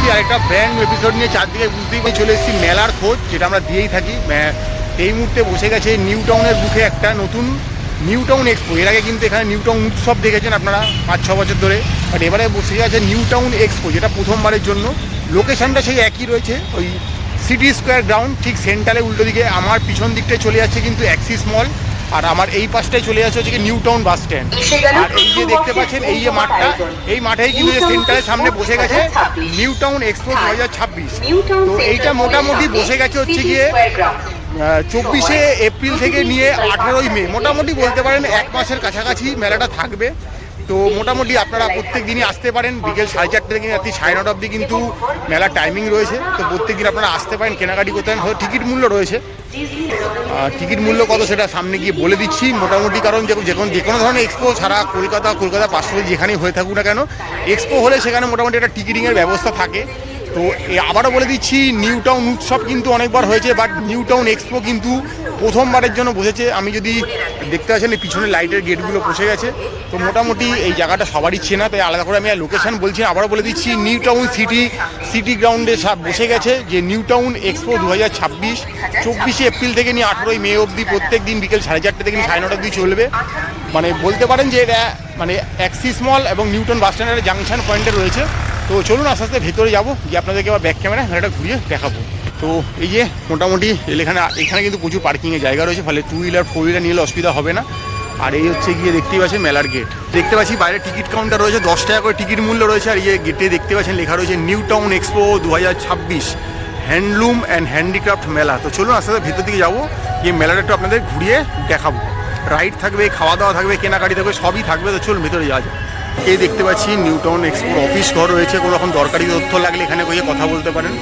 এসেছি আরেকটা brand episode নিয়ে। চারদিকে বুঝতেই চলে এসেছি মেলার খোঁজ, যেটা আমরা দিয়েই থাকি। এই মুহূর্তে বসে গেছে নিউ টাউনের বুকে একটা নতুন নিউ টাউন এক্সপো। এর আগে কিন্তু এখানে নিউ টাউন উৎসব দেখেছেন আপনারা 5-6 বছর ধরে, বাট এবারে বসে গেছে নিউ টাউন এক্সপো, যেটা প্রথমবারের জন্য। লোকেশনটা সেই একই রয়েছে, ওই সিটি স্কোয়ার গ্রাউন্ড ঠিক সেন্টারে উল্টো দিকে। আমার পিছন দিকটায় চলে যাচ্ছে কিন্তু অ্যাক্সিস মল, আর আমার এই পাশটায় চলে যাচ্ছে হচ্ছে নিউ টাউন বাস স্ট্যান্ড। আর এই যে দেখতে পাচ্ছেন এই যে মাঠটা, এই মাঠেই কিন্তু সেন্টারের সামনে বসে গেছে নিউ টাউন এক্সপো 2026। তো এইটা মোটামুটি বসে গেছে হচ্ছে গিয়ে 24শে এপ্রিল থেকে নিয়ে 18ই মে, মোটামুটি বলতে পারেন 1 মাসের কাছাকাছি মেলাটা থাকবে। তো মোটামুটি আপনারা প্রত্যেক দিনই আসতে পারেন, বিকেল 4:30 থেকে রাত্রি 9:30 অবধি কিন্তু মেলার টাইমিং রয়েছে। তো প্রত্যেক দিন আপনারা আসতে পারেন, কেনাকাটি করতে পারেন। হয়তো টিকিট মূল্য রয়েছে, টিকিট মূল্য কত সেটা সামনে গিয়ে বলে দিচ্ছি মোটামুটি। কারণ যে কোনো ধরনের এক্সপো সারা কলকাতা পার্শ্ববর্তী যেখানেই হয়ে থাকুক না কেন, এক্সপো হলে সেখানে মোটামুটি একটা টিকিটিংয়ের ব্যবস্থা থাকে। তো আবারও বলে দিচ্ছি, নিউ টাউন উৎসব কিন্তু অনেকবার হয়েছে, বাট নিউ টাউন এক্সপো কিন্তু প্রথমবারের জন্য বসেছে। আমি যদি দেখতে পাচ্ছেন এই পিছনে লাইটের গেটগুলো বসে গেছে। তো মোটামুটি এই জায়গাটা সবারই চেনা, তাই আলাদা করে আমি লোকেশন বলছি। আবারও বলে দিচ্ছি, নিউ টাউন সিটি গ্রাউন্ডে বসে গেছে যে নিউ টাউন এক্সপো 2026। 24শে এপ্রিল থেকে নিয়ে 18ই মে অবধি প্রত্যেক দিন বিকেল 4:30 থেকে 9:30 অবধি চলবে। মানে বলতে পারেন যে এটা মানে অ্যাক্সিস মল এবং নিউটন বাস স্ট্যান্ডের জাংশন পয়েন্টে রয়েছে। তো চলুন আস্তে আস্তে ভেতরে যাবো, গিয়ে আপনাদেরকে আবার ব্যাক ক্যামেরা মেলাটা ঘুরিয়ে দেখাবো। তো এই যে মোটামুটি এখানে কিন্তু প্রচুর পার্কিংয়ের জায়গা রয়েছে, ফলে 2 হুইলার 4 হুইলার নিলে অসুবিধা হবে না। আর এই হচ্ছে গিয়ে দেখতেই পাচ্ছেন মেলার গেট। দেখতে পাচ্ছি বাইরে টিকিট কাউন্টার রয়েছে, 10 টাকা করে টিকিট মূল্য রয়েছে। আর এই গেটে দেখতে পাচ্ছেন লেখা রয়েছে new Town expo 2026 handloom and handicraft মেলা। তো চলুন আস্তে আস্তে ভেতর দিকে যাবো, গিয়ে মেলাটা একটু আপনাদের ঘুরিয়ে দেখাবো। রাইড থাকবে, খাওয়া দাওয়া থাকবে, কেনাকাটি থাকবে, সবই থাকবে। তো চলুন ভেতরে যাওয়া যায়। এই দেখতে পাচ্ছি নিউ টাউন এক্সপোর অফিস ঘর রয়েছে, কোনো রকম দরকারি তথ্য লাগলে এখানে গিয়ে কথা বলতে পারেন।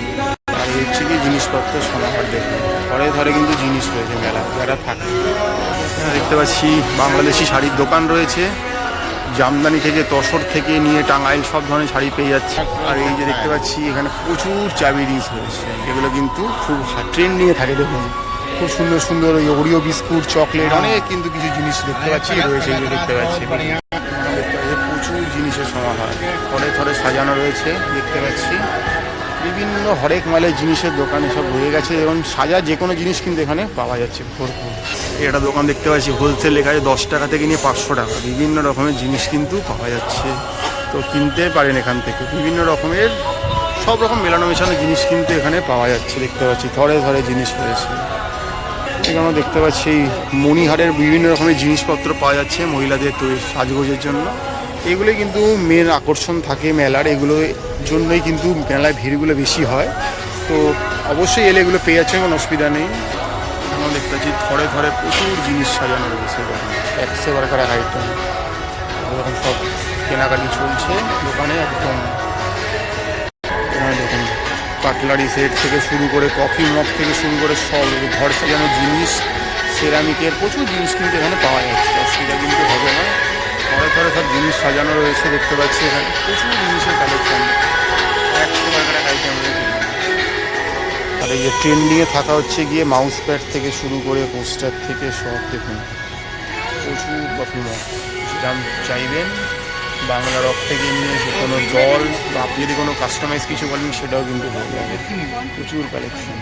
আর হচ্ছে কি জিনিসপত্র সমাহার দেখুন, ঘরে ধরে কিন্তু জিনিস রয়েছে মেলা যারা থাকে। দেখতে পাচ্ছি বাংলাদেশি শাড়ির দোকান রয়েছে, জামদানি থেকে তসর থেকে নিয়ে টাঙ্গাইল সব ধরনের শাড়ি পেয়ে যাচ্ছে। আর এই যে দেখতে পাচ্ছি এখানে প্রচুর চাবি জিনিস রয়েছে, এগুলো কিন্তু খুব ট্রেন্ড নিয়ে থাকে। দেখুন খুব সুন্দর সুন্দর ওই ওরিও বিস্কুট, চকলেট, অনেক কিন্তু কিছু জিনিস দেখতে পাচ্ছি রয়েছে। এই যে দেখতে পাচ্ছি প্রচুর জিনিসের সমাহার, ঘরে ধরে সাজানো রয়েছে। দেখতে পাচ্ছি বিভিন্ন হরেক মালের জিনিসের দোকানে সব হয়ে গেছে, এবং সাজা যে কোনো জিনিস কিন্তু এখানে পাওয়া যাচ্ছে ভরপুর। একটা দোকান দেখতে পাচ্ছি হোলসেল লেখা আছে, 10 টাকা থেকে নিয়ে 500 টাকা বিভিন্ন রকমের জিনিস কিন্তু পাওয়া যাচ্ছে। তো কিনতে পারেন এখান থেকে, বিভিন্ন রকমের সব রকম মেলানো মেশানো জিনিস কিন্তু এখানে পাওয়া যাচ্ছে। দেখতে পাচ্ছি ধরে ধরে জিনিস রয়েছে। এখানে দেখতে পাচ্ছি মণিহারের বিভিন্ন রকমের জিনিসপত্র পাওয়া যাচ্ছে মহিলাদের তৈরি সাজগোজের জন্য। এগুলোই কিন্তু মেন আকর্ষণ থাকে মেলার, এগুলোর জন্যই কিন্তু মেলায় ভিড়গুলো বেশি হয়। তো অবশ্যই এলে এগুলো পেয়ে যাচ্ছে, কোনো অসুবিধা নেই। আমরা দেখতে পাচ্ছি ধরে ধরে প্রচুর জিনিস সাজানো রয়েছে, একশো বারকার আইটেম এরকম সব কেনাকাটি চলছে দোকানে একদম। দেখুন কাটলারি সেট থেকে শুরু করে কফি মগ থেকে শুরু করে সব ঘর সাজানো জিনিস, সেরামিকের প্রচুর জিনিস কিন্তু এখানে পাওয়া যাচ্ছে, অসুবিধা কিন্তু হবে না। ঘরে ঘরে সব জিনিস সাজানো রয়েছে, দেখতে পাচ্ছি এখানে প্রচুর জিনিসের কালেকশন, 100 টাকার আইটেম রয়েছে। আর এই যে ট্রেন্ডিংয়ে থাকা হচ্ছে গিয়ে মাউস প্যাড থেকে শুরু করে পোস্টার থেকে সব দেখুন প্রচুর কফি মগ, দাম চাইবেন বাংলা রক থেকে নিয়ে যে কোনো জল বা আপনি যদি কোনো কাস্টমাইজ কিছু বলেন সেটাও কিন্তু হয়ে যাবে। প্রচুর কালেকশন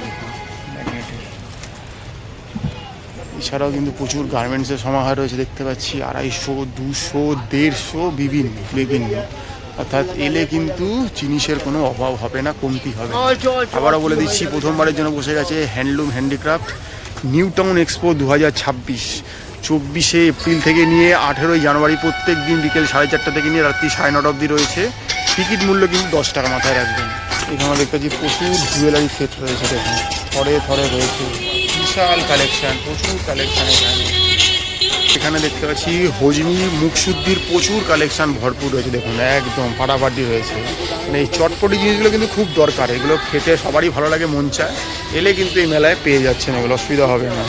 ম্যাগনেটের। এছাড়াও কিন্তু প্রচুর গার্মেন্টসের সমাহার রয়েছে, দেখতে পাচ্ছি 250, 200, 150 বিভিন্ন। অর্থাৎ এলে কিন্তু জিনিসের কোনো অভাব হবে না, কমতি হবে। আবারও বলে দিচ্ছি, প্রথমবারের জন্য বসে গেছে handloom handicraft New Town expo 2026। 24শে এপ্রিল থেকে নিয়ে 18ই জানুয়ারি প্রত্যেক দিন বিকেল 4:30 থেকে নিয়ে রাত্রি 9:30 অবধি রয়েছে। টিকিট মূল্য কিন্তু 10 টাকা, মাথায় রাখবেন। এখানে দেখতে পাচ্ছি প্রচুর জুয়েলারি সেট রয়েছে, দেখুন থরে থরে রয়েছে, বিশাল কালেকশান, প্রচুর কালেকশান। এখানে দেখতে পাচ্ছি হজমি মুখশুদ্ধির প্রচুর কালেকশান ভরপুর রয়েছে, দেখুন একদম ফাটাফাটি রয়েছে। মানে এই চটপটি জিনিসগুলো কিন্তু খুব দরকার, এগুলো খেতে সবারই ভালো লাগে, মন চায়। এলে কিন্তু এই মেলায় পেয়ে যাচ্ছেন, এগুলো অসুবিধা হবে না।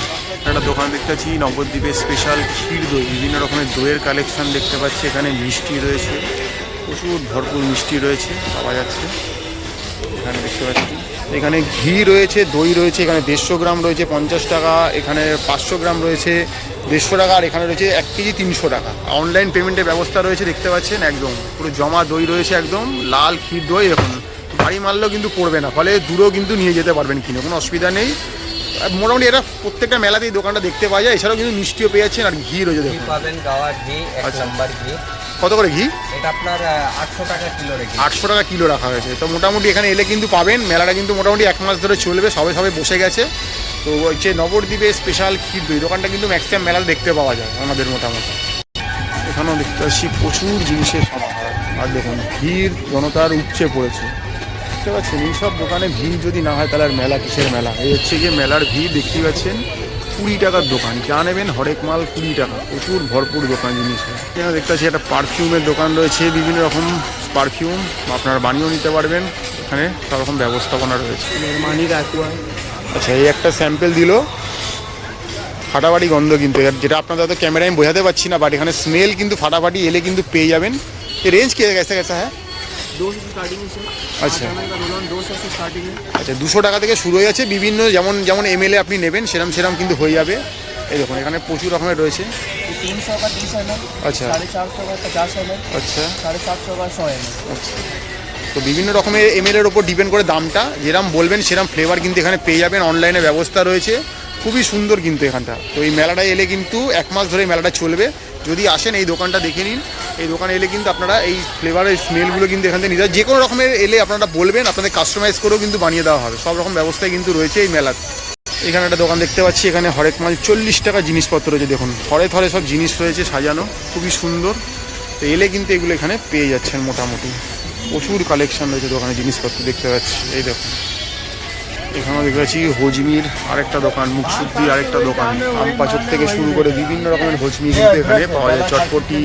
একটা দোকান দেখতে পাচ্ছি নবদ্বীপের স্পেশাল ক্ষীর দই, বিভিন্ন রকমের দইয়ের কালেকশান দেখতে পাচ্ছি। এখানে মিষ্টি রয়েছে, প্রচুর ভরপুর মিষ্টি রয়েছে, পাওয়া যাচ্ছে। এখানে দেখতে পাচ্ছি এখানে ঘি রয়েছে, দই রয়েছে। এখানে 150 গ্রাম রয়েছে 50 টাকা, এখানে 500 গ্রাম রয়েছে 150 টাকা, আর এখানে রয়েছে 1 কেজি 300 টাকা। অনলাইন পেমেন্টের ব্যবস্থা রয়েছে, দেখতে পাচ্ছেন একদম পুরো জমা দই রয়েছে, একদম লাল ক্ষীর দই। এরকম বাড়ি মারলেও কিন্তু পড়বে না, ফলে দূরেও কিন্তু নিয়ে যেতে পারবেন কিনে, কোনো অসুবিধা নেই। মোটামুটি এটা প্রত্যেকটা মেলাতেই দোকানটা দেখতে পাওয়া যায়। এছাড়াও কিন্তু মিষ্টিও পেয়ে যাচ্ছেন আর ঘি রয়েছে দেখুন পাবেন, গাওয়ার ঘি, এক নাম্বার ঘি। কত করে ঘি? এটা আপনার 800 টাকা কিলো রেখে 800 টাকা কিলো রাখা হয়েছে। তো মোটামুটি এখানে এলে কিন্তু পাবেন। মেলাটা কিন্তু মোটামুটি 1 মাস ধরে চলবে, সবে সবে বসে গেছে। তো হচ্ছে নবদ্বীপের স্পেশাল ক্ষীর দই দোকানটা কিন্তু ম্যাক্সিমাম মেলাতে দেখতে পাওয়া যায় আমাদের মোটামুটি। এখানেও দেখতে পাচ্ছি প্রচুর জিনিসের সমাহার। আর দেখুন ভিড় জনতার উপচে পড়েছে, বুঝতে পারছেন। এইসব দোকানে ভিড় যদি না হয় তাহলে আর মেলা কিসের মেলা। এই হচ্ছে গিয়ে মেলার ভিড়, দেখতে পাচ্ছেন। 20 টাকার দোকান, যা নেবেন হরেক মাল 20 টাকা, প্রচুর ভরপুর দোকান জিনিস। এখানে দেখতে পাচ্ছি একটা পারফিউমের দোকান রয়েছে, বিভিন্ন রকম পারফিউম আপনারা বানিয়েও নিতে পারবেন। এখানে সব রকম ব্যবস্থাপনা রয়েছে। আচ্ছা, এই একটা স্যাম্পেল দিল, ফাটাফাটি গন্ধ কিন্তু, যেটা আপনাদের তো ক্যামেরায় আমি বোঝাতে পারছি না, বাট এখানে স্মেল কিন্তু ফাটাফাটি, এলে কিন্তু পেয়ে যাবেন। এই রেঞ্জ কে গেছে গেছে? হ্যাঁ, 200 से स्टार्टिंग है। अच्छा 200 से स्टार्टिंग है। আচ্ছা, 200 টাকা থেকে শুরু হয়ে যাচ্ছে। বিভিন্ন যেমন যেমন এমএলএ আপনি নেবেন সেরম সেরম কিন্তু হয়ে যাবে। এই দেখুন এখানে প্রচুর রকমের রয়েছে। 300 का 30 ml, अच्छा 450 का 50 ml, আচ্ছা 750 का 100 ml। আচ্ছা, তো বিভিন্ন রকমের এমএলের ওপর ডিপেন্ড করে দামটা, যেরকম বলবেন সেরকম ফ্লেভার কিন্তু এখানে পেয়ে যাবেন। অনলাইনে ব্যবস্থা রয়েছে, খুবই সুন্দর কিন্তু এখানটা। তো এই মেলাটায় এলে কিন্তু 1 মাস ধরে মেলাটা চলবে। যদি আসেন এই দোকানটা দেখে নিন। এই দোকানে এলে কিন্তু আপনারা এই ফ্লেভারের স্মেলগুলো কিন্তু এখান থেকে নিতে, যে কোনো রকমের এলে আপনারা বলবেন, আপনাদের কাস্টমাইজ করেও কিন্তু বানিয়ে দেওয়া হবে। সব রকম ব্যবস্থাই কিন্তু রয়েছে এই মেলাতে। এখানে একটা দোকান দেখতে পাচ্ছি, এখানে হরেক মাল 40 টাকা জিনিসপত্র রয়েছে। দেখুন থরে থরে সব জিনিস রয়েছে সাজানো, খুবই সুন্দর। তো এলে কিন্তু এগুলো এখানে পেয়ে যাচ্ছেন মোটামুটি। প্রচুর কালেকশন রয়েছে দোকানে জিনিসপত্র দেখতে পাচ্ছি। এই দেখুন এখানেও দেখতে পাচ্ছি হজমির আরেকটা দোকান, মুখশুদ্ধি আরেকটা দোকান, আমপাচক থেকে শুরু করে বিভিন্ন রকমের হজমি কিন্তু এখানে পাওয়া যায়। চটপটি,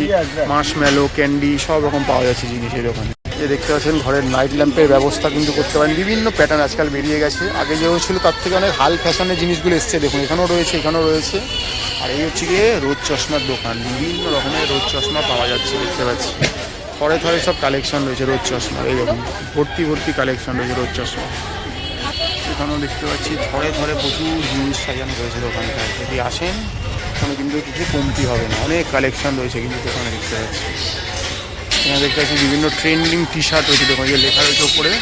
মার্শম্যালো, ক্যান্ডি সব রকম পাওয়া যাচ্ছে জিনিস এই দোকানে। যে দেখতে পাচ্ছেন ঘরের নাইট ল্যাম্পের ব্যবস্থা কিন্তু করতে পারেন। বিভিন্ন প্যাটার্ন আজকাল বেরিয়ে গেছে, আগে যেও ছিল তার থেকে অনেক হাল ফ্যাশনের জিনিসগুলো এসছে। দেখুন এখানেও রয়েছে, এখানেও রয়েছে। আর এই হচ্ছে গিয়ে রোদ চশমার দোকান, বিভিন্ন রকমের রোদ চশমা পাওয়া যাচ্ছে দেখতে পাচ্ছি। থরে থরে সব কালেকশন রয়েছে রোদ চশমা। এই দেখুন ভর্তি ভর্তি কালেকশন রয়েছে রোদ চশমা। এখানেও দেখতে পাচ্ছি থরে থরে প্রচুর জিনিস সাজানো রয়েছে দোকানটায়। যদি আসেন এখানে কিন্তু কিছু কমতি হবে না, অনেক কালেকশন রয়েছে কিন্তু দোকানে দেখতে পাচ্ছি। এখানে দেখতে পাচ্ছি বিভিন্ন ট্রেন্ডিং টি শার্ট রয়েছে দোকানে, যে লেখা রয়েছে ওপরে,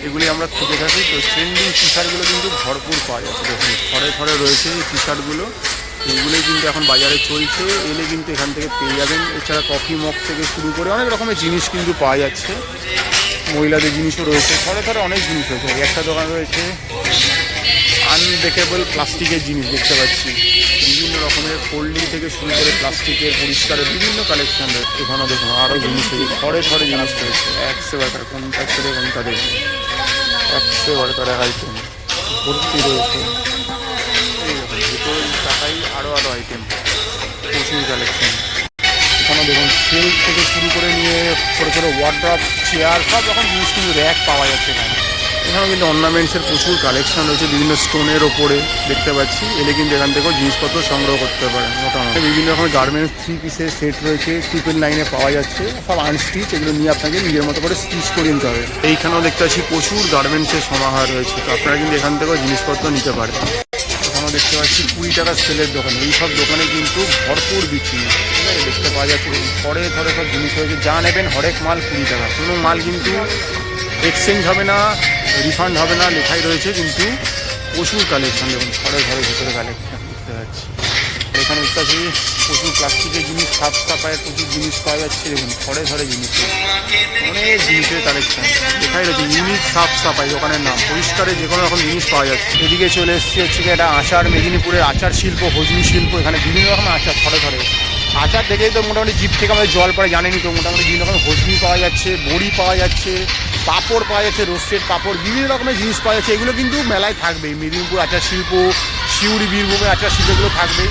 এগুলি আমরা খুঁজে থাকি। তো ট্রেন্ডিং টি শার্টগুলো কিন্তু ভরপুর পাওয়া যাচ্ছে। দেখুন থরে থরে রয়েছে এই টি শার্টগুলো, এইগুলোই কিন্তু এখন বাজারে চলছে। এলে কিন্তু এখান থেকে পেয়ে যাবেন। এছাড়া কফি মগ থেকে শুরু করে অনেক রকমের জিনিস কিন্তু পাওয়া যাচ্ছে। মহিলাদের জিনিসও রয়েছে, থরে থরে অনেক জিনিস রয়েছে। একটা দোকান রয়েছে আনব্রেকেবল প্লাস্টিকের জিনিস দেখতে পাচ্ছি, বিভিন্ন রকমের ফোল্ডিং থেকে শুরু করে প্লাস্টিকের পরিষ্কারের বিভিন্ন কালেকশন রয়েছে। এখানেও দেখুন আরও জিনিস রয়েছে, থরে থরে জিনিস রয়েছে। 100 টাকার কোনটা ছেড়ে কোনটা দেখুন, 100 টাকার আইটেম ভর্তি রয়েছে। এই দেখুন ভিতরে টাকাই আরও আইটেম, প্রচুর কালেকশন। এখানেও দেখুন সেলফ থেকে শুরু করে নিয়ে ছোটো ছোটো ওয়ার্ড্রপ, চেয়ার সব রকম জিনিস কিন্তু র্যাক পাওয়া যাচ্ছে এখানে। এখানেও কিন্তু অর্নামেন্টসের প্রচুর কালেকশন রয়েছে বিভিন্ন স্টোনের ওপরে দেখতে পাচ্ছি। এলে কিন্তু এখান থেকেও জিনিসপত্র সংগ্রহ করতে পারেন। মোটামুটি বিভিন্ন রকমের গার্মেন্টস 3 পিসের সেট রয়েছে, 999 পাওয়া যাচ্ছে, সব আনস্টিচ। এগুলো নিয়ে আপনাকে নিজের মতো করে স্টিচ করে নিতে হবে। এইখানেও দেখতে পাচ্ছি প্রচুর গার্মেন্টসের সমাহার রয়েছে, তো আপনারা কিন্তু এখান থেকেও জিনিসপত্র নিতে পারেন। এখানেও দেখতে পাচ্ছি 20 টাকার সেলের দোকান, এই সব দোকানে কিন্তু ভরপুর বিক্রি, ঠিক আছে, দেখতে পাওয়া যাচ্ছে। থরে থরে সব জিনিস রয়েছে, যা নেবেন হরেক মাল 20 টাকা। কোনো মাল কিন্তু এক্সচেঞ্জ হবে না, রিফান্ড হবে না, লেখাই রয়েছে। কিন্তু প্রচুর কালেকশন, দেখুন ঘরে ঘরে ভিতরে কালেকশন দেখতে পাচ্ছি। এখানে দেখতে পাচ্ছি প্রচুর প্লাস্টিকের জিনিস, সাফ সাফাইয়ের প্রচুর জিনিস পাওয়া যাচ্ছে। দেখুন ঘরে ঘরে জিনিস, অনেক জিনিসের কালেকশন লেখাই রয়েছে। ইউনিক সাফ সাফাই দোকানের নাম, পরিষ্কারে যে কোনো রকম জিনিস পাওয়া যাচ্ছে। এদিকে চলে এসেছি হচ্ছে একটা আচার, মেদিনীপুরের আচার শিল্প, হজমি শিল্প। এখানে বিভিন্ন রকম আচার, থরে থরে আচার দেখেই তো মোটামুটি জিভ থেকে আমাদের জল পড়ে, জানেনই তো। মোটামুটি বিভিন্ন রকম হজমি পাওয়া যাচ্ছে, বড়ি পাওয়া যাচ্ছে, পাঁপড় পাওয়া যাচ্ছে, রোস্টেড পাঁপড়, বিভিন্ন রকমের জিনিস পাওয়া যাচ্ছে। এগুলো কিন্তু মেলায় থাকবেই। মেদিনীপুর আচার শিল্প, শিউড়ি, বীরভূমের আচার শিল্প, এগুলো থাকবেই।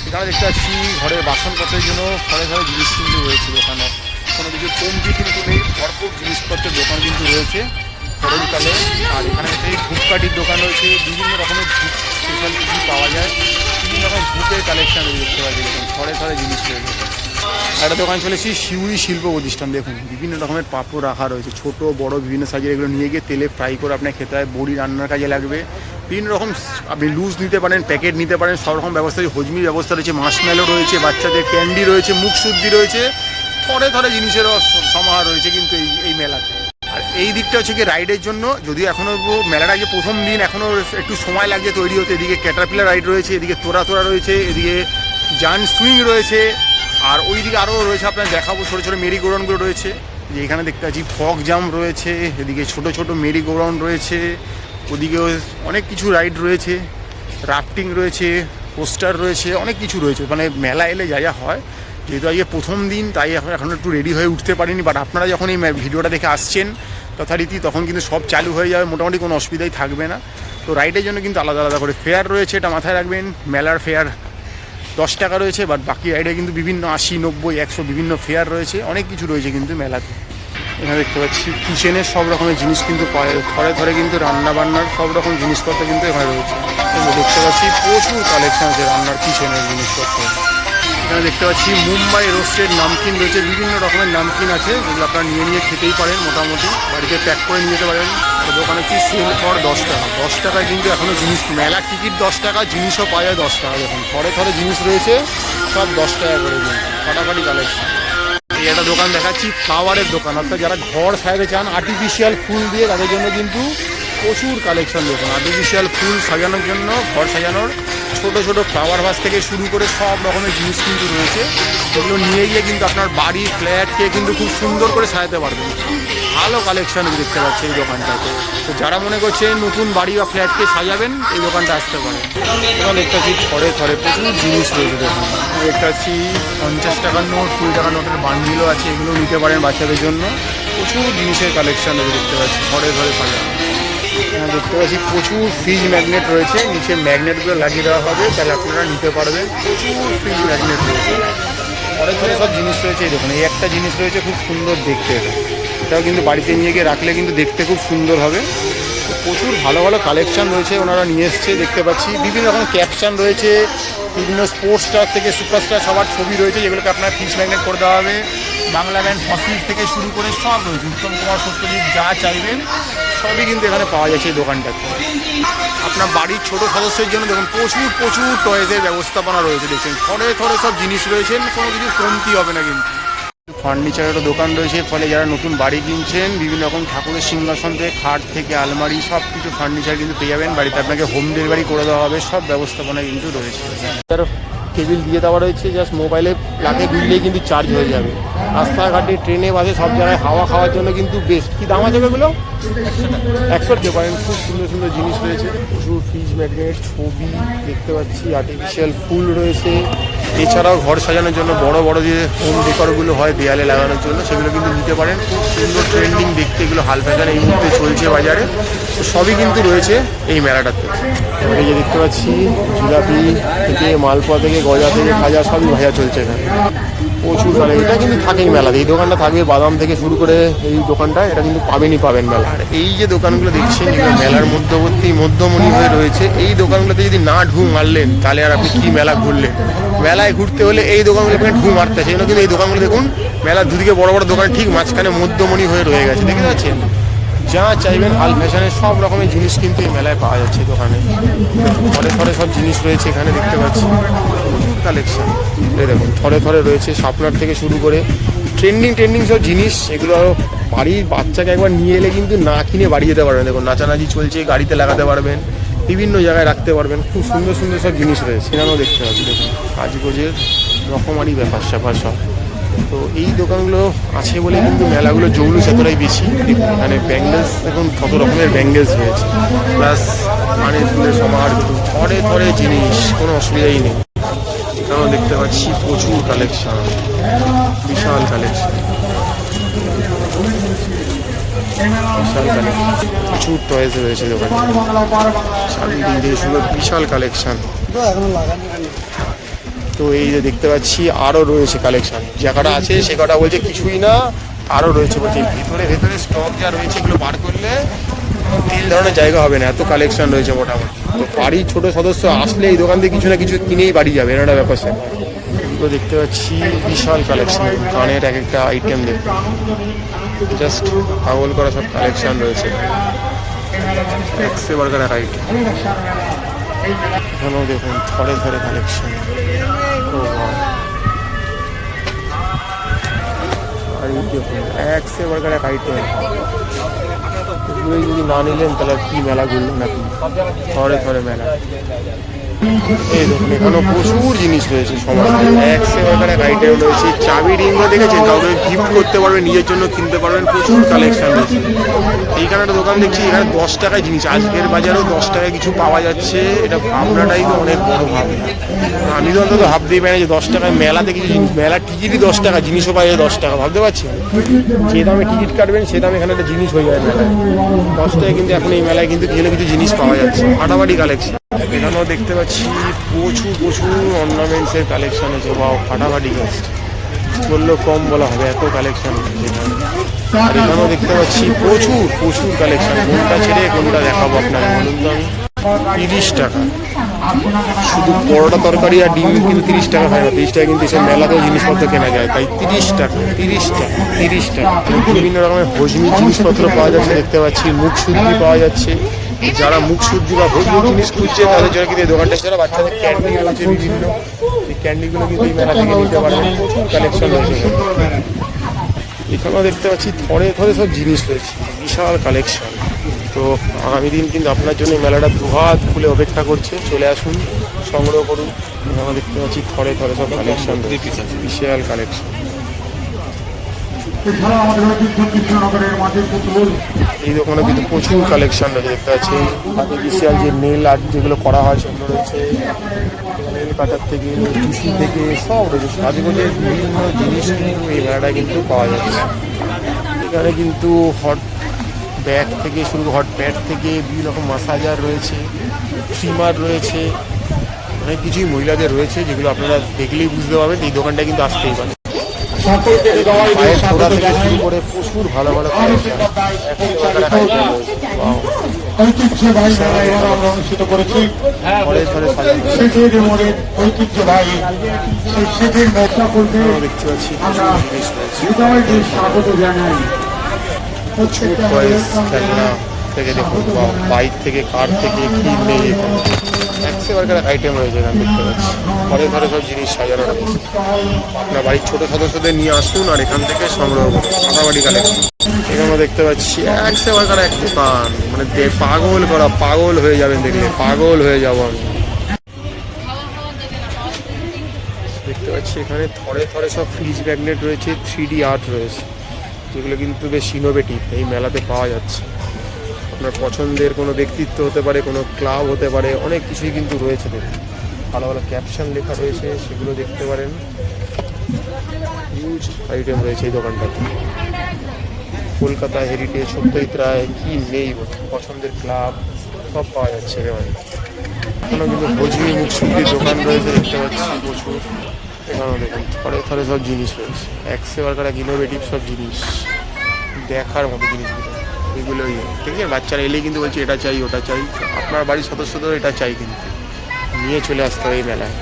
এখানে দেখতে পাচ্ছি ঘরের বাসনপত্রের জন্য ঘরে ঘরে জিনিস কিন্তু রয়েছে দোকানে, কোনো কিছু কমতি কিন্তু নেই, ভরপুর জিনিসপত্রের দোকান কিন্তু রয়েছে গরমকালে। আর এখানে এই ধূপকাঠির দোকান রয়েছে, বিভিন্ন রকমের ধূপ স্পেশাল কিছু পাওয়া যায়, বিভিন্ন রকম ধূপের কালেকশন দেখতে পাচ্ছি। দেখুন ঘরে ঘরে জিনিস রয়েছে। একটা দোকান চলেছি শিউড়ি শিল্প প্রতিষ্ঠান, দেখুন বিভিন্ন রকমের পাঁপড় রাখা রয়েছে, ছোট বড় বিভিন্ন সাইজের। এগুলো নিয়ে গিয়ে তেলে ফ্রাই করে আপনার খেতে হয়, বড়ি রান্নার কাজে লাগবে। বিভিন্ন রকম আপনি লুজ নিতে পারেন, প্যাকেট নিতে পারেন, সব রকম ব্যবস্থা রয়েছে। হজমির ব্যবস্থা রয়েছে, মার্শম্যালো রয়েছে, বাচ্চাদের ক্যান্ডি রয়েছে, মুখশুদ্ধি রয়েছে, থরে থরে জিনিসেরও সমাহার রয়েছে কিন্তু এই মেলাতে। আর এই দিকটা হচ্ছে কি রাইডের জন্য, যদিও এখনও মেলাটা যে প্রথম দিন এখনও একটু সময় লাগছে তৈরি হতে। এদিকে ক্যাটারপিলার রাইড রয়েছে, এদিকে তোরা রয়েছে, এদিকে জান সুইং রয়েছে, আর ওই দিকে আরও রয়েছে আপনার দেখাবো ছোটো ছোটো মেরি গোরাউন্ডগুলো রয়েছে। যে এখানে দেখতে পাচ্ছি ফগ জাম্প রয়েছে, এদিকে ছোটো ছোটো মেরি গোরাউন্ড রয়েছে, ওদিকেও অনেক কিছু রাইড রয়েছে, রাফটিং রয়েছে, পোস্টার রয়েছে, অনেক কিছু রয়েছে। মানে মেলা এলে যা যা হয়, যেহেতু আজকে প্রথম দিন তাই এখন একটু রেডি হয়ে উঠতে পারিনি, বাট আপনারা যখন এই ভিডিওটা দেখে আসছেন যথারীতি তখন কিন্তু সব চালু হয়ে যাবে, মোটামুটি কোনো অসুবিধাই থাকবে না। তো রাইডের জন্য কিন্তু আলাদা আলাদা করে ফেয়ার রয়েছে, এটা মাথায় রাখবেন। মেলার ফেয়ার 10 টাকা রয়েছে, বাট বাকি রাইডে কিন্তু বিভিন্ন 80, 90, 100 বিভিন্ন ফেয়ার রয়েছে, অনেক কিছু রয়েছে কিন্তু মেলাতে। এখানে দেখতে পাচ্ছি কিচেনের সব রকমের জিনিস কিন্তু ঘরে কিন্তু রান্নাবান্নার সব রকম জিনিসপত্র কিন্তু এখানে রয়েছে। দেখতে পাচ্ছি প্রচুর কালেকশন আছে রান্নার কিচেনের জিনিসপত্র। এখানে দেখতে পাচ্ছি মুম্বাই রোস্টেড নামকিন রয়েছে, বিভিন্ন রকমের নামকিন আছে যেগুলো আপনারা নিয়ে খেতেই পারেন, মোটামুটি বাড়িতে প্যাক করে নিয়ে যেতে পারেন। দোকানে হচ্ছে সেল ফর 10 টাকা। 10 টাকায় কিন্তু এখনও জিনিস, মেলার টিকিট 10 টাকা, জিনিসও পাওয়া যায় 10 টাকা। দেখুন থরে জিনিস রয়েছে, সব 10 টাকা করে কিন্তু ফাটাফাটি কালেকশন। এই একটা দোকান দেখাচ্ছি, ফ্লাওয়ারের দোকান, অর্থাৎ যারা ঘর সাজাতে চান আর্টিফিশিয়াল ফুল দিয়ে, তাদের জন্য কিন্তু প্রচুর কালেকশন। দেখুন আর্টিফিশিয়াল ফুল সাজানোর জন্য, ঘর সাজানোর ছোটো ছোটো ফ্লাওয়ার ভাস থেকে শুরু করে সব রকমের জিনিস কিন্তু রয়েছে, সেগুলো নিয়ে গিয়ে কিন্তু আপনার বাড়ি ফ্ল্যাটকে কিন্তু খুব সুন্দর করে সাজাতে পারবেন। ভালো কালেকশন দেখতে পাচ্ছি এই দোকানটাতে। তো যারা মনে করছেন নতুন বাড়ি বা ফ্ল্যাটকে সাজাবেন, এই দোকানটা আসতে পারেন। এবার দেখতে পাচ্ছি থরে প্রচুর জিনিস রয়েছে। দেখুন দেখতে পাচ্ছি 50 টাকার নোট, 20 টাকার নোটের বান্ডিলও আছে, এগুলো নিতে পারেন বাচ্চাদের জন্য। প্রচুর জিনিসের কালেকশন দেখতে পাচ্ছি থরে সাজানো। দেখতে পাচ্ছি প্রচুর ফ্রিজ ম্যাগনেট রয়েছে, নিচে ম্যাগনেটগুলো লাগিয়ে দেওয়া হবে, তাহলে আপনারা নিতে পারবেন। প্রচুর ফ্রিজ ম্যাগনেট রয়েছে, থরে সব জিনিস রয়েছে। এই দেখুন এই একটা জিনিস রয়েছে খুব সুন্দর দেখতে, এটাও কিন্তু বাড়িতে নিয়ে গিয়ে রাখলে কিন্তু দেখতে খুব সুন্দর হবে। প্রচুর ভালো ভালো কালেকশান রয়েছে, ওনারা নিয়ে এসছে দেখতে পাচ্ছি। বিভিন্ন রকম ক্যাপশান রয়েছে, বিভিন্ন স্পোর্টস স্টার থেকে সুপারস্টার সবার ছবি রয়েছে, যেগুলোকে আপনার ফ্রিজ ম্যাগনেট করে দেওয়া হবে। বাংলা ব্যান্ড ফসিলস থেকে শুরু করে সব রয়েছে, উত্তম কুমার সত্যজিৎ যা চাইবেন সবই কিন্তু এখানে পাওয়া যাচ্ছে এই দোকানটাতে। আপনার বাড়ির ছোটো সদস্যের জন্য দেখুন প্রচুর টয়েসের ব্যবস্থাপনা রয়েছে। দেখছেন থরে সব জিনিস রয়েছেন, কোনো কিছু কমতি হবে না কিন্তু। ফার্নিচারেরও দোকান রয়েছে, ফলে যারা নতুন বাড়ি কিনছেন বিভিন্ন রকম ঠাকুরের সিংহাসন থেকে খাট থেকে আলমারি সব কিছু ফার্নিচার কিন্তু পেয়ে যাবেন। বাড়িতে আপনাকে হোম ডেলিভারি করে দেওয়া হবে, সব ব্যবস্থাপনা কিন্তু রয়েছে। টেবিল দিয়ে দেওয়া রয়েছে, জাস্ট মোবাইলে প্লাগে গুললেই কিন্তু চার্জ হয়ে যাবে। রাস্তাঘাটে ট্রেনে বাসে সব জায়গায় হাওয়া খাওয়ার জন্য কিন্তু বেস্ট। কী দাম আছে এগুলো? 100 দিতে পারেন। খুব সুন্দর জিনিস রয়েছে, প্রচুর ফ্রিজ ম্যাগনেট, ছবি দেখতে পাচ্ছি, আর্টিফিশিয়াল ফুল রয়েছে। এছাড়াও ঘর সাজানোর জন্য বড় যে হোম ডেকরগুলো হয় দেয়ালে লাগানোর জন্য, সেগুলো কিন্তু নিতে পারেন। খুব সুন্দর ট্রেন্ডিং দেখতে, এগুলো হাল ফ্যাশন এই মুহূর্তে চলছে বাজারে। তো সবই কিন্তু রয়েছে এই মেলাটাতে। এই যে দেখতে পাচ্ছি জিলাপি থেকে মালপোয়া থেকে গজা থেকে খাজা সবই ভাজা চলছে এখানে, প্রচুর। মানে এটা কিন্তু থাকেই মেলাতে, এই দোকানটা থাকবে। বাদাম থেকে শুরু করে এই দোকানটা, এটা কিন্তু পাবেন মেলা। আর এই যে দোকানগুলো দেখছেন, এগুলো মেলার মধ্যমণি হয়ে রয়েছে। এই দোকানগুলোতে যদি না ঢু মারলেন, তাহলে আর আপনি কি মেলা ঘুরলেন? মেলায় ঘুরতে হলে এই দোকানগুলো আপনাকে ঢু মারতে আছে। কিন্তু এই দোকানগুলো দেখুন, মেলার দুদিকে বড় দোকান, ঠিক মাঝখানে মধ্যমণি হয়ে রয়ে গেছে, দেখতে পাচ্ছেন? যা চাইবেন হাল ফ্যাশনের সব রকমের জিনিস কিন্তু এই মেলায় পাওয়া যাচ্ছে দোকানে। থরে সব জিনিস রয়েছে এখানে দেখতে পাচ্ছি, প্রচুর কালেকশন। এই দেখুন থরে রয়েছে শার্পনার থেকে শুরু করে ট্রেন্ডিং সব জিনিস। এগুলো বাড়ির বাচ্চাকে একবার নিয়ে এলে কিন্তু না কিনে বাড়ি যেতে পারবেন। দেখুন নাচানাচি চলছে, গাড়িতে লাগাতে পারবেন, বিভিন্ন জায়গায় রাখতে পারবেন। খুব সুন্দর সব জিনিস রয়েছে, এখানেও দেখতে পাচ্ছি। দেখুন কাজগোজের রকমারি ব্যাপার সব। তো এই দোকানগুলো আছে বলে কিন্তু মেলাগুলো জৌলুস এতটাই বেশি। দেখুন এখানে ব্যাঙ্গেলস, দেখুন কত রকমের ব্যাঙ্গেলস রয়েছে, প্লাস কানের দুলের সমাহার। থরে জিনিস, কোনো অসুবিধাই নেই। এখানেও দেখতে পাচ্ছি প্রচুর কালেকশন, বিশাল কালেকশন, প্রচুর টয়েস রয়েছে দোকানে। শাড়ি দিয়ে শুধু বিশাল কালেকশন। তো এই যে দেখতে পাচ্ছি আরও রয়েছে কালেকশন, যে কটা আছে সে কটা বলছে কিছুই না, আরও রয়েছে বলছে। ভেতরে স্টক যা রয়েছে এগুলো বার করলে 3 ধরনের জায়গা হবে না, এত কালেকশন রয়েছে মোটামুটি। তো বাড়ির ছোটো সদস্য আসলে এই দোকান থেকে কিছু না কিছু কিনেই বাড়ি যাবে, এরকম ব্যাপার স্যাপার। তো দেখতে পাচ্ছি বিশাল কালেকশন, কানের এক একটা আইটেম দেখুন, জাস্ট পাগল করা সব কালেকশন রয়েছে। একশে বার্গার এক আইটেম, এখানেও দেখুন থরে কালেকশন। আর এই দেখুন একশে বার্গার এক আইটেম, এগুলোই যদি না নিলেন তাহলে আর কি মেলা ঘুরলেন নাকি, থরে থরে মেলা। এই দেখুন এখানেও প্রচুর জিনিস রয়েছে সমাজ, এক সেবাকার এক আইটেম রয়েছে। চাবি রিংগুলো দেখেছেন, কাউকে গিফট করতে পারবেন, নিজের জন্য কিনতে পারবেন, প্রচুর কালেকশন রয়েছে। এইখানে একটা দোকান দেখছি, এখানে 10 টাকায় জিনিস, আজকের বাজারেও 10 টাকায় কিছু পাওয়া যাচ্ছে। এটা ভাবনাটাই তো অনেক বড় ভাবনা। আমি তো অন্তত ভাবতেই পারি না যে 10 টাকায় মেলাতে কিছু জিনিস, মেলা টিকিটই 10 টাকা, জিনিসও পাওয়া যায় 10 টাকা, ভাবতে পারছেন? যে দামে টিকিট কাটবেন সে দামে এখানে একটা জিনিস হয়ে যায় মেলায় 10 টাকায়। কিন্তু এখন এই মেলায় কিন্তু কিছু জিনিস পাওয়া যাচ্ছে, ফাটাফাটি কালেকশন। এখানেও দেখতে পাচ্ছি প্রচুর অর্নামেন্টসের কালেকশন আছে, বা ফাটাফাটি গাছ বললেও কম বলা হবে, এত কালেকশন এখানে। আর এখানেও দেখতে পাচ্ছি প্রচুর কালেকশন। কোনটা ছেড়ে কোনটা দেখাবো আপনাকে বলুন তো? আমি 30 টাকা শুধু পরোটা তরকারি আর ডিম কিন্তু 30 টাকা হয় না, 30 টাকা কিন্তু এসব মেলাতেও জিনিসপত্র কেনা যায়, তাই 30 টাকা। বিভিন্ন রকমের হজমি জিনিসপত্র পাওয়া যাচ্ছে দেখতে পাচ্ছি, মুখ শুদ্ধি পাওয়া যাচ্ছে। যারা মুখ শুদ্ধি বা হজমি জিনিস খুঁজছে তাদের জন্য কিন্তু এই দোকানটা, ছাড়া বাচ্চাদের ক্যান্ডি রয়েছে বিভিন্ন, এই ক্যান্ডিগুলো কিন্তু এই মেলা থেকে নিতে পারবেন, প্রচুর কালেকশন রয়েছে। এখানেও দেখতে পাচ্ছি থরে সব জিনিস রয়েছে, বিশাল কালেকশন। তো আগামী দিন কিন্তু আপনার জন্য মেলাটা দুহাত খুলে অপেক্ষা করছে, চলে আসুন, সংগ্রহ করুন। আমরা দেখতে পাচ্ছি থরে সব কালেকশন, বিশাল কালেকশন। এই দোকানে কিন্তু প্রচুর কালেকশন রয়েছে দেখতে পাচ্ছি, আর্টিফিশিয়াল যে নেল আর্ট যেগুলো করা হয় সেগুলো রয়েছে, নেল কাটার থেকে টিস্যু থেকে সব রয়েছে, সাজগোজের বিভিন্ন জিনিস কিন্তু এই মেলাটায় কিন্তু পাওয়া যাচ্ছে। এখানে কিন্তু হট ব্যাগ থেকে শুরু, হট প্যাড থেকে বিভিন্ন রকম মাসাজার রয়েছে, ট্রিমার রয়েছে, অনেক কিছুই মহিলাদের রয়েছে যেগুলো আপনারা দেখলেই বুঝতে পারবেন এই দোকানটা কিন্তু আসতেই পারে। পায়ের ফোড়া থেকে শুরু করে প্রচুর ভালো কালেকশন। অনুষ্ঠিত করেছি দেখতে পাচ্ছি স্বাগত জানাই। প্রচুর টয়েস খেলনা থেকে দেখুন, বাইক থেকে কার থেকে কি নেই, একেবারে আইটেম রয়েছে এখানে দেখতে পাচ্ছি। ঘরে সব জিনিস সাজানো রয়েছে। আপনার বাড়ির ছোট সদস্যদের নিয়ে আসুন আর এখান থেকে সংগ্রহ করুন, ফাটাফাটি কালেকশন। এখানে দেখতে পাচ্ছি একেবারে এক দোকান, মানে পাগল হয়ে যাবেন দেখলে, পাগল হয়ে যাবো আমি। দেখতে পাচ্ছি এখানে থরে সব ফ্রিজ ম্যাগনেট রয়েছে, 3D আর্ট রয়েছে, যেগুলো কিন্তু বেশ ইনোভেটিভ, এই মেলাতে পাওয়া যাচ্ছে। আপনার পছন্দের কোনো ব্যক্তিত্ব হতে পারে, কোনো ক্লাব হতে পারে, অনেক কিছুই কিন্তু রয়েছে দেখুন। ভালো ক্যাপশন লেখা রয়েছে, সেগুলো দেখতে পারেন। হিউজ আইটেম রয়েছে এই দোকানটাতে। কলকাতা হেরিটেজ, সত্যজিৎরায় কি নেই, পছন্দের ক্লাব সব পাওয়া যাচ্ছে এখানে। এখানেও কিন্তু হজমি মুখ শুদ্ধির দোকান রয়েছে দেখতে পাচ্ছি প্রচুর। এখানেও দেখুন থরে সব জিনিস রয়েছে, একেবারে ইনোভেটিভ সব জিনিস, দেখার মতো জিনিসগুলো। এগুলোই ঠিক আছে, বাচ্চারা এলেই কিন্তু বলছে এটা চাই ওটা চাই, আপনার বাড়ির সদস্যদেরও এটা চাই, কিন্তু নিয়ে চলে আসতে হবে এই মেলায়।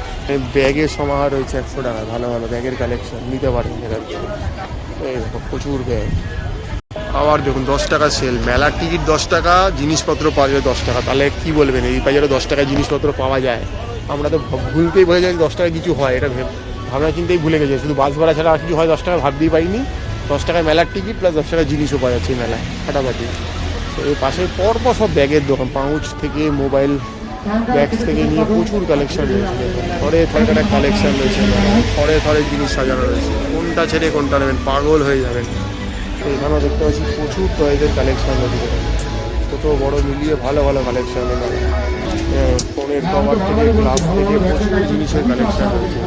ব্যাগের সমাহার রয়েছে 100 টাকা, ভালো ব্যাগের কালেকশন নিতে পারেন এখান থেকে। এই দেখো প্রচুর ব্যাগ। আবার দেখুন 10 টাকা সেল, মেলার টিকিট 10 টাকা, জিনিসপত্র পাওয়া যায় 10 টাকা, তাহলে কি বলবেন এই বাজারে 10 টাকায় জিনিসপত্র পাওয়া যায়? আমরা তো ভুলতেই বোঝা যায় 10 টাকায় কিছু হয়, এটা ভাবনা চিন্তাই ভুলে গেছে, শুধু বাস ভাড়া ছাড়া আর কিছু হয় 10 টাকা ভাবতেই পারিনি। 10 টাকায় মেলার টিকিট প্লাস 10 টাকা জিনিসও পাওয়া যাচ্ছে মেলায়, ফাটাফাটি। তো এই পাশে পরপর সব ব্যাগের দোকান, পাউচ থেকে মোবাইল ব্যাগস থেকে নিয়ে প্রচুর কালেকশন রয়েছে। থরে কালেকশন রয়েছে, থরে জিনিস সাজানো রয়েছে, কোনটা ছেড়ে কোনটা নেবেন, পাগল হয়ে যাবেন। তো এখানেও দেখতে পাচ্ছি প্রচুর টয়েজের কালেকশন রয়েছে, ছোটো বড়ো মিলিয়ে ভালো কালেকশন। এখানে ফোনের কভার থেকে গ্লাস থেকে প্রচুর জিনিসের কালেকশন রয়েছে,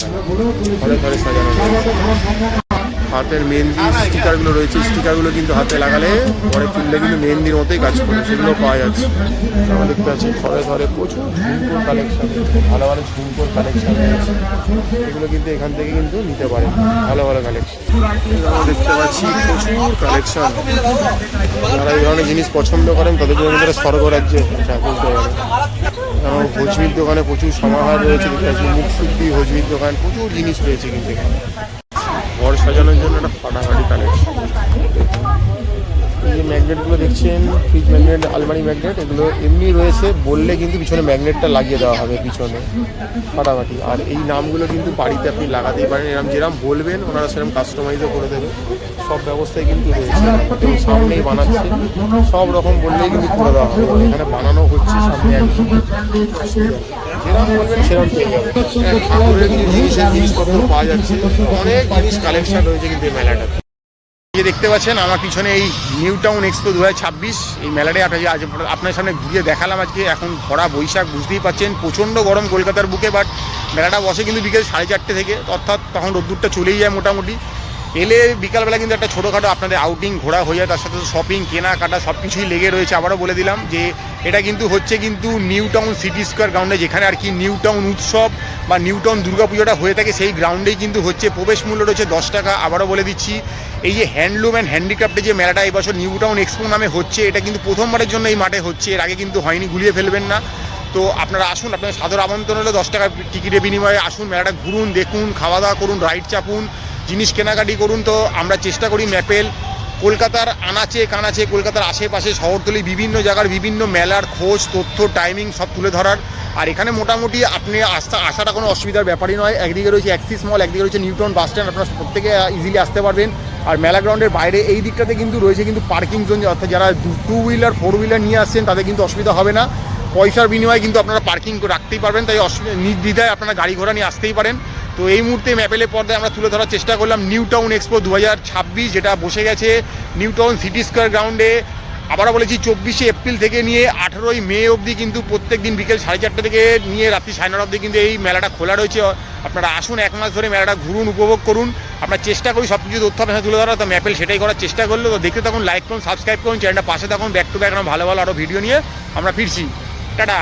থরে সাজানো রয়েছে। হাতের মেহেন্দি স্টিকারগুলো রয়েছে, স্টিকারগুলো কিন্তু হাতে লাগালে পরে তুললে কিন্তু মেহেন্দির মতোই কাজ করে, সেগুলো পাওয়া যাচ্ছে। আমরা দেখতে পাচ্ছি থরে প্রচুর ঝুমকোর কালেকশন, ভালো ঝুমকোর কালেকশন রয়েছে, এগুলো কিন্তু এখান থেকে কিন্তু নিতে পারেন, ভালো কালেকশন। আমরা দেখতে পাচ্ছি প্রচুর কালেকশন, যারা এই ধরনের জিনিস পছন্দ করেন তাদের জন্য কিন্তু স্বর্গরাজ্যে বলতে পারেন। যেমন হজমির দোকানে প্রচুর সমাহার রয়েছে, দেখতে পাচ্ছি মুখ শুদ্ধি হজমির দোকান, প্রচুর জিনিস রয়েছে কিন্তু এখানে। ঘর সাজানোর জন্য একটা ফাটাফাটি কালেকশন, এই যে ম্যাগনেটগুলো দেখছেন, ফ্রিজ ম্যাগনেট, আলমারি ম্যাগনেট, এগুলো এমনি রয়েছে, বললে কিন্তু পিছনে ম্যাগনেটটা লাগিয়ে দেওয়া হবে পিছনে ফাটাফাটি। আর এই নামগুলো কিন্তু বাড়িতে আপনি লাগাতেই পারেন, এরকম যেরকম বলবেন ওনারা সেরকম কাস্টমাইজও করে দেবে, সব ব্যবস্থাই কিন্তু রয়েছে। এবং সামনেই বানাচ্ছে, সব রকম বললেই কিন্তু করে দেওয়া হবে। এখানে বানানো হচ্ছে সামনে, একদম যেরকম বলবেন সেরকম পেয়ে যাবে। ঠাকুরের কিছু জিনিসপত্র পাওয়া যাচ্ছে, অনেক জিনিস কালেকশন রয়েছে কিন্তু এই মেলাটাতে। এই যে দেখতে পাচ্ছেন আমার পিছনে এই নিউ টাউন এক্সপো 2026, এই মেলাটাই আজ আপনার সামনে ঘুরিয়ে দেখালাম আজকে। এখন ভরা বৈশাখ, বুঝতেই পাচ্ছেন প্রচণ্ড গরম কলকাতার বুকে, বাট মেলাটা বসে কিন্তু বিকেল 4:30 থেকে, অর্থাৎ তখন রোদ্দুরটা চলেই যায় মোটামুটি। এলে বিকালবেলা কিন্তু একটা ছোটোখাটো আপনাদের আউটিং ঘোরা হয়ে যায়, তার সাথে শপিং কেনাকাটা সব কিছুই লেগে রয়েছে। আবারও বলে দিলাম যে এটা কিন্তু হচ্ছে কিন্তু নিউ টাউন সিটি স্কোয়ার গ্রাউন্ডে, যেখানে আর কি নিউ টাউন উৎসব বা নিউ টাউন দুর্গাপুজোটা হয়ে থাকে, সেই গ্রাউন্ডেই কিন্তু হচ্ছে। প্রবেশ মূল্য রয়েছে 10 টাকা। আবারও বলে দিচ্ছি, এই যে হ্যান্ডলুম অ্যান্ড হ্যান্ডিক্রাফ্টের যে মেলাটা এই বছর নিউ টাউন এক্সপো নামে হচ্ছে, এটা কিন্তু প্রথমবারের জন্য এই মাঠে হচ্ছে, এর আগে কিন্তু হয়নি, গুলিয়ে ফেলবেন না। তো আপনারা আসুন, আপনাদের সাদর আমন্ত্রণ হলো 10 টাকা টিকিটের বিনিময়ে আসুন, মেলাটা ঘুরুন, দেখুন, খাওয়া দাওয়া করুন, রাইড চাপুন, জিনিস কেনাকাটি করুন। তো আমরা চেষ্টা করি ম্যাপেল কলকাতার আনাচে কানাচে, কলকাতার আশেপাশে শহরতলি বিভিন্ন জায়গার বিভিন্ন মেলার খোঁজ, তথ্য, টাইমিং সব তুলে ধরার। আর এখানে মোটামুটি আপনি আসাটা কোনো অসুবিধার ব্যাপারই নয়। একদিকে রয়েছে অ্যাক্সিস মল, একদিকে রয়েছে নিউ টাউন বাস স্ট্যান্ড, আপনারা প্রত্যেকে ইজিলি আসতে পারবেন। আর মেলা গ্রাউন্ডের বাইরে এই দিকটাতে কিন্তু রয়েছে কিন্তু পার্কিং জোন, অর্থাৎ যারা 2 হুইলার 4 হুইলার নিয়ে আসছেন তাদের কিন্তু অসুবিধা হবে না। পয়সার বিনিময়ে কিন্তু আপনারা পার্কিং রাখতেই পারবেন, তাই নির্দ্বিধায় আপনারা গাড়ি ঘোড়া নিয়ে আসতেই পারেন। তো এই মুহূর্তে ম্যাপেলের পর্দায় আমরা তুলে ধরার চেষ্টা করলাম নিউ টাউন এক্সপো 2026, যেটা বসে গেছে নিউ টাউন সিটি স্কোয়ার গ্রাউন্ডে। আবারও বলেছি 24শে এপ্রিল থেকে নিয়ে 18ই মে অবধি কিন্তু প্রত্যেক দিন বিকেল 4:30 থেকে নিয়ে রাত্রি 9:30 অবধি কিন্তু এই মেলাটা খোলা রয়েছে। আপনারা আসুন, 1 মাস ধরে মেলাটা ঘুরুন, উপভোগ করুন। আমরা চেষ্টা করি সব কিছু তথ্য আপনার তুলে ধরা, তো ম্যাপেল সেটাই করার চেষ্টা করলো। তো দেখতে থাকুন, লাইক করুন, সাবস্ক্রাইব করুন, চ্যানেলটা পাশে থাকুন, ব্যাক টু ব্যাক ভালো ভালো আরও ভিডিও নিয়ে আমরা ফিরছি। টাটা।